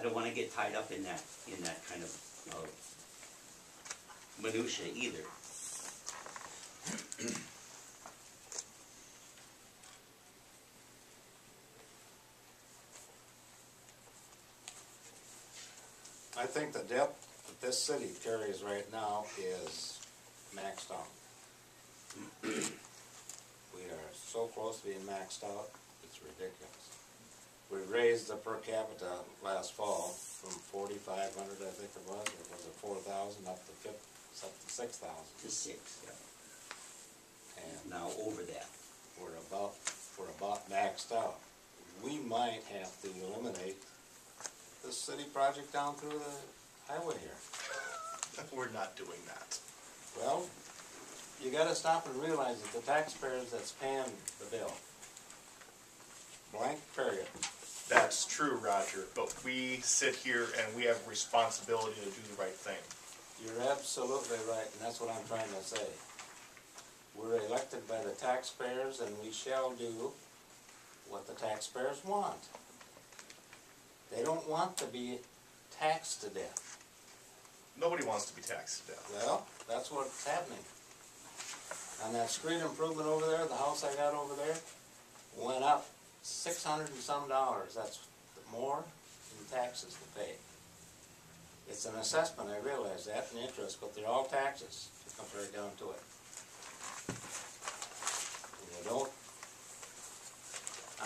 don't want to get tied up in that kind of minutia either. I think the debt that this city carries right now is maxed out. We are so close to being maxed out, it's ridiculous. We raised the per capita last fall from 4,500, I think it was, or was it 4,000, up to 6,000. To 6, yeah. And now over that. We're about maxed out. We might have to eliminate the city project down through the highway here. We're not doing that. Well, you gotta stop and realize that the taxpayers that's paying the bill. Blank period. That's true, Roger, but we sit here and we have a responsibility to do the right thing. You're absolutely right, and that's what I'm trying to say. We're elected by the taxpayers, and we shall do what the taxpayers want. They don't want to be taxed to death. Nobody wants to be taxed to death. Well, that's what's happening. On that street improvement over there, the house I got over there, went up $600 and some. That's more than taxes to pay. It's an assessment, I realize that, and interest, but they're all taxes. It comes right down to it. And you don't,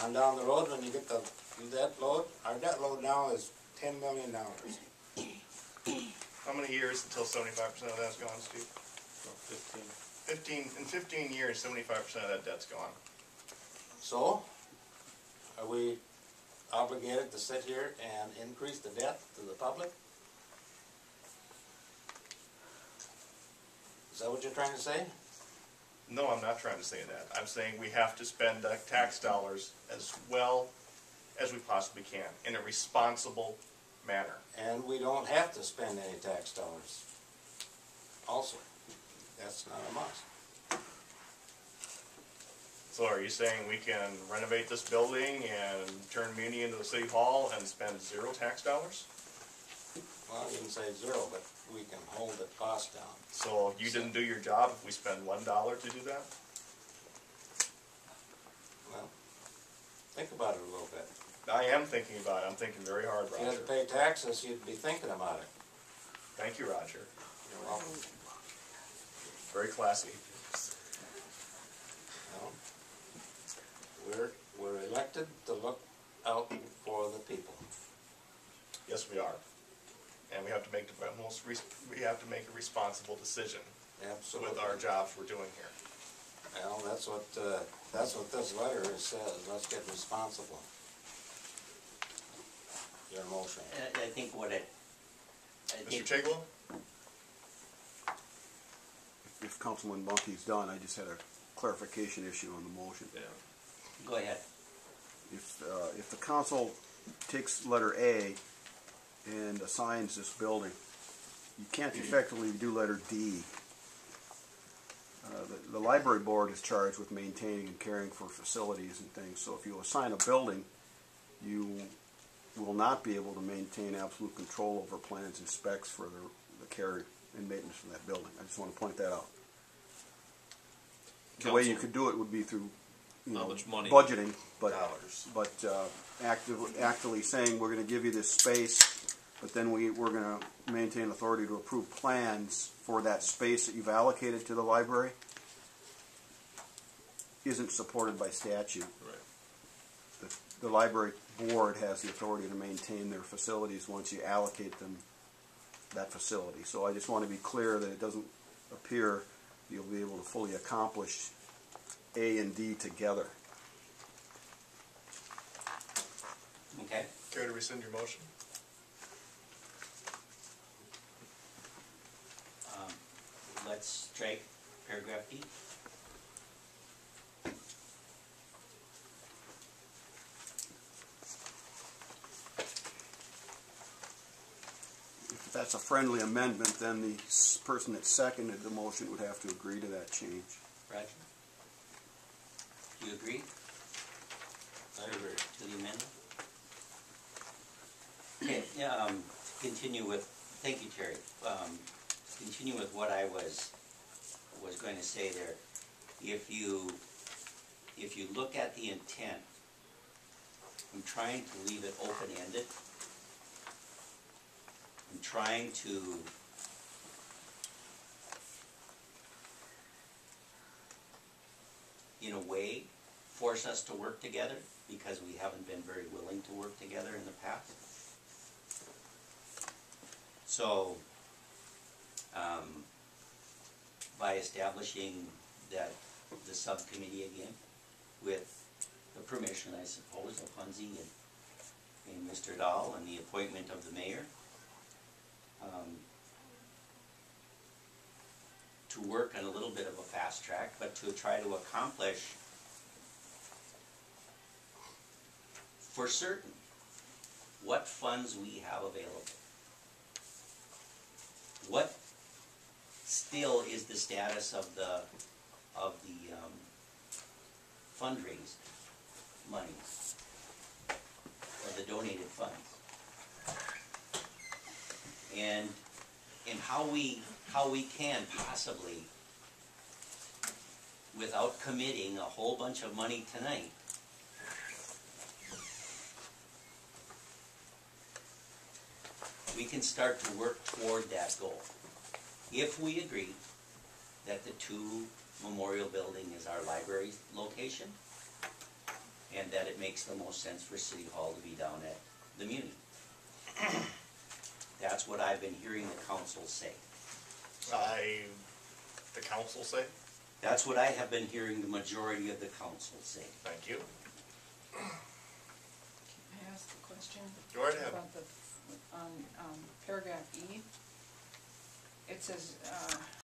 on down the road, when you get the debt load, our debt load now is $10 million. How many years until 75% of that's gone, Steve? 15. In 15 years, 75% of that debt's gone. So, are we obligated to sit here and increase the debt to the public? Is that what you're trying to say? No, I'm not trying to say that. I'm saying we have to spend tax dollars as well as we possibly can in a responsible manner. And we don't have to spend any tax dollars also. That's not a must. So are you saying we can renovate this building and turn Muni into the city hall and spend 0 tax dollars? Well, you can say 0, but we can hold the cost down. So you didn't do your job if we spend $1 to do that? Well, think about it a little bit. I am thinking about it. I'm thinking very hard, If you had Roger. to pay taxes, you'd be thinking about it. Thank you, Roger. You're welcome. Very classy. Well, we're elected to look out for the people. Yes, we are. And we have to make we have to make a responsible decision Absolutely. with our jobs we're doing here. Well, that's what this letter says. Let's get responsible. Your motion. I think what it... Mr. Chiglo? If Councilman Bunky's done, I just had a clarification issue on the motion. Yeah. Go ahead. If the council takes letter A and assigns this building, you can't effectively do letter D. The library board is charged with maintaining and caring for facilities and things, so if you assign a building, you will not be able to maintain absolute control over plans and specs for the care and maintenance of that building. I just want to point that out. The way you could do it would be through budgeting, but actively saying we're going to give you this space, but then we're going to maintain authority to approve plans for that space that you've allocated to the library isn't supported by statute. Right. The library board has the authority to maintain their facilities once you allocate them that facility. So I just want to be clear that it doesn't appear you'll be able to fully accomplish A and D together. Okay. Care to rescind your motion? Let's strike paragraph D. If that's a friendly amendment, then the person that seconded the motion would have to agree to that change. Roger? Do you agree I agree. to the amendment? Okay, continue with, thank you, Terry. Continue with what I was going to say there. If you look at the intent, I'm trying to leave it open-ended. I'm trying to in a way force us to work together, because we haven't been very willing to work together in the past. So, by establishing the subcommittee again, with the permission, I suppose, of Hunzy and Mr. Dahl, and the appointment of the mayor, to work on a little bit of a fast track, but to try to accomplish for certain what funds we have available. What still is the status of the fundraised monies, of the donated funds, and how we can possibly, without committing a whole bunch of money tonight, we can start to work toward that goal. If we agree that the 2 Memorial Building is our library location, and that it makes the most sense for City Hall to be down at the Muni. That's what I've been hearing the council say. The council say? That's what I have been hearing the majority of the council say. Thank you. Can I ask a question? Go right ahead. About the, on paragraph E, it says,